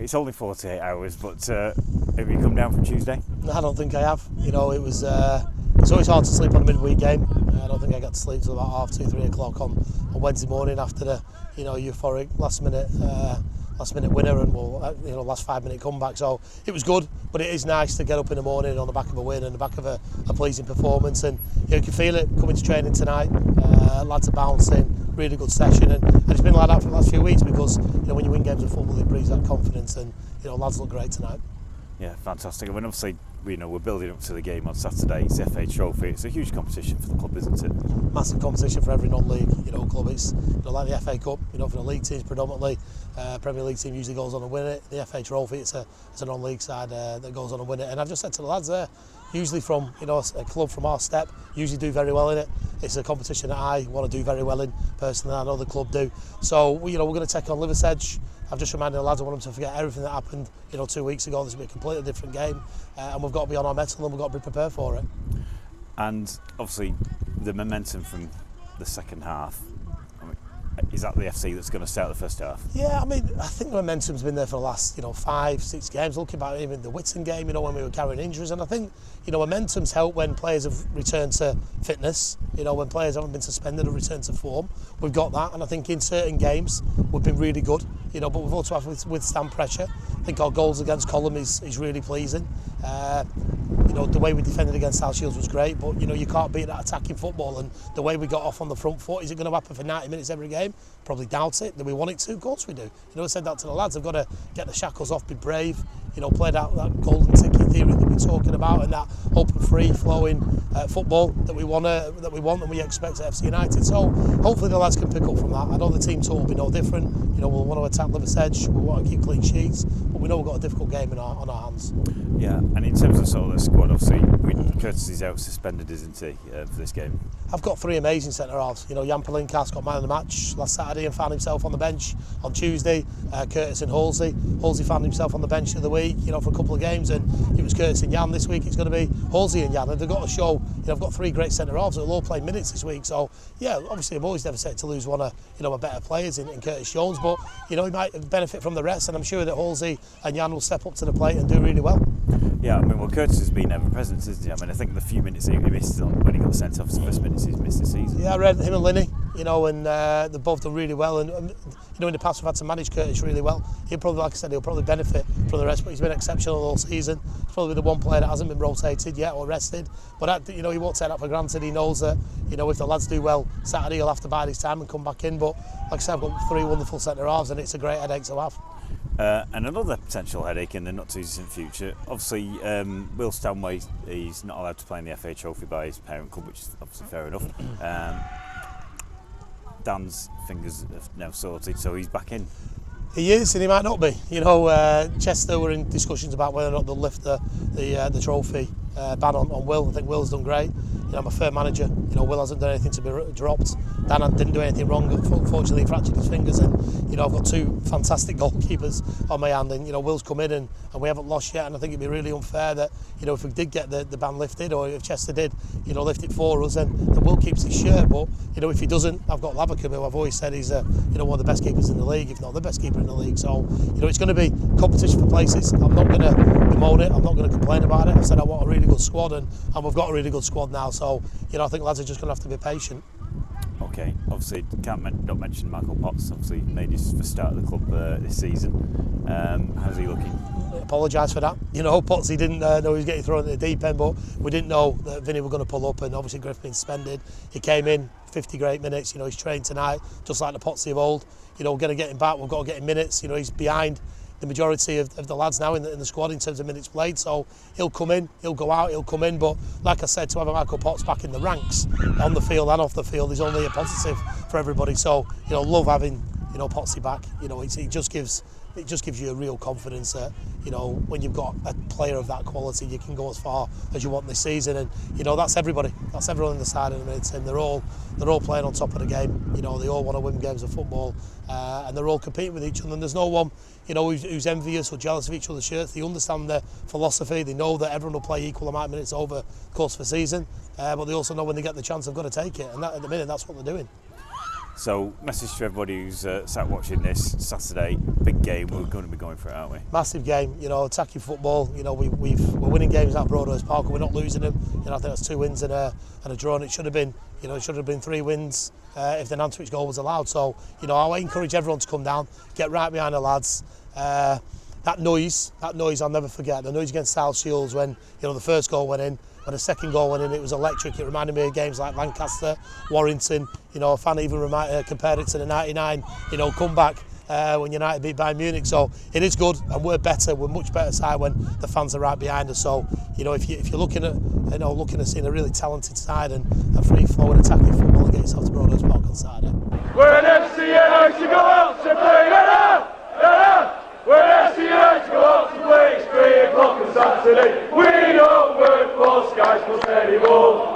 It's only 48 hours, but have you come down from Tuesday? No, I don't think I have. You know, it was. It's always hard to sleep on a midweek game. I don't think I got to sleep till about 2, 3 o'clock on Wednesday morning after the, euphoric last minute winner and last 5-minute comeback. So it was good, but it is nice to get up in the morning on the back of a win and the back of a pleasing performance, and you can feel it coming to training tonight. Lads are bouncing, really good session, and it's been like that for the last few weeks because when you win games of football, it breeds that confidence, and lads look great tonight. Yeah, fantastic. I mean, obviously, we're building up to the game on Saturday. It's the FA Trophy. It's a huge competition for the club, isn't it? Massive competition for every non-league, club. It's like the FA Cup. For the league teams predominantly. Premier League team usually goes on and win it. The FA Trophy, it's a non-league side that goes on and win it. And I've just said to the lads there, usually from a club from our step, usually do very well in it. It's a competition that I want to do very well in personally. I know the club do. So we're going to take on Liversedge. I've just reminded the lads I want them to forget everything that happened 2 weeks ago. This will be a completely different game, and we've got to be on our mettle and we've got to be prepared for it. And obviously the momentum from the second half, is that the FC that's going to start the first half? Yeah, I think the momentum's been there for the last 5, 6 games. Looking back even the Whitton game, when we were carrying injuries, and I think momentum's helped when players have returned to fitness. When players haven't been suspended or returned to form, we've got that, and I think in certain games we've been really good. But we've also had to withstand pressure. I think our goals against Column is really pleasing. The way we defended against South Shields was great, but you can't beat that attacking football, and the way we got off on the front foot. Is it going to happen for 90 minutes every game? Probably doubt it. Do we want it to? Of course we do. I said that to the lads. I've got to get the shackles off, be brave, play that golden ticket theory that we're talking about, and that open, free flowing football that we want and we expect at FC United. So hopefully the lads can pick up from that. I know the team talk will be no different. We'll want to attack Liversedge, we want to keep clean sheets, but we know we've got a difficult game on our hands. Yeah, and in terms of sort of the squad, obviously, Curtis is out suspended, isn't he, for this game? I've got 3 amazing centre-halves. Jan Palinkas got man of the match last Saturday and found himself on the bench on Tuesday. Curtis and Halsey. Halsey found himself on the bench the other week, for a couple of games, and it was Curtis and Jan. This week it's going to be Halsey and Jan, and they've got to show. I've got 3 great centre-halves that will all play minutes this week. So yeah, obviously I'm always devastated to lose one of my better players in Curtis Jones, but he might benefit from the rest, and I'm sure that Halsey and Jan will step up to the plate and do really well. Yeah, Curtis has been ever present, isn't he? I think the few minutes he missed when he got sent off, the first minutes he's missed this season. Yeah, I read him and Linny, and they both done really well. And in the past we've had to manage Curtis really well. He'll probably, like I said, he'll probably benefit from the rest, but he's been exceptional all season. He's probably the one player that hasn't been rotated yet or rested. But he won't take that for granted. He knows that if the lads do well Saturday, he'll have to bide his time and come back in. But like I said, I've got 3 wonderful centre halves, and it's a great headache to have. And another potential headache in the not too distant future, obviously Will Stanway, he's not allowed to play in the FA Trophy by his parent club, which is obviously fair enough. Dan's fingers have now sorted, so he's back in. He is, and he might not be. Chester were in discussions about whether or not they'll lift the trophy ban on Will. I think Will's done great. I'm a fair manager. Will hasn't done anything to be dropped. Dan didn't do anything wrong. Unfortunately, he fractured his fingers, and I've got 2 fantastic goalkeepers on my hand. And Will's come in, and we haven't lost yet. And I think it'd be really unfair that if we did get the ban lifted, or if Chester did, lift it for us, then Will keeps his shirt. But if he doesn't, I've got Lavacum, who I've always said is one of the best keepers in the league, if not the best keeper in the league. So it's going to be competition for places. I'm not going to bemoan it. I'm not going to complain about it. I've said I want a really good squad, and we've got a really good squad now. So I think lads are just going to have to be patient. Okay, obviously can't not mention Michael Potts. Obviously made his first start at the club this season. How's he looking? Apologise for that. Potts, he didn't know he was getting thrown at the deep end, but we didn't know that Vinny were going to pull up, and obviously Griff being suspended. He came in 50 great minutes. He's trained tonight, just like the Pottsy of old. We're going to get him back. We've got to get him minutes. He's behind the majority of the lads now in the squad in terms of minutes played, so he'll come in, he'll go out, he'll come in, but like I said, to have a Michael Potts back in the ranks on the field and off the field is only a positive for everybody. So love having Pottsy back. It just gives you a real confidence that when you've got a player of that quality, you can go as far as you want this season, and that's everybody. That's everyone in the side of the minute team. They're all playing on top of the game. They all want to win games of football, and they're all competing with each other. And there's no one who's envious or jealous of each other's shirts. They understand the philosophy. They know that everyone will play equal amount of minutes over the course of the season, but they also know when they get the chance they've got to take it. And at the minute, that's what they're doing. So, message to everybody who's sat watching this Saturday, big game. We're going to be going for it, aren't we? Massive game, you know, attacking football. You know, we're winning games at Broadhurst Park, and we're not losing them. You know, I think that's 2 wins and a draw. And it should have been, you know, 3 wins if the Nantwich goal was allowed. So, you know, I encourage everyone to come down, get right behind the lads. That noise I'll never forget. The noise against South Shields when, you know, the first goal went in. When the second goal went in, it was electric. It reminded me of games like Lancaster, Warrington. You know, a fan even compared it to the '99, you know, comeback when United beat Bayern Munich. So it is good, and we're better. We're much better side when the fans are right behind us. So, you know, if you're looking at seeing a really talented side and a free flowing attacking football, get yourself to Broadhurst Park on Saturday. We're an FCA to go out to play. We're an FCA to go out to play. It's 3 o'clock on Saturday. We don't work for Skies Plus anymore.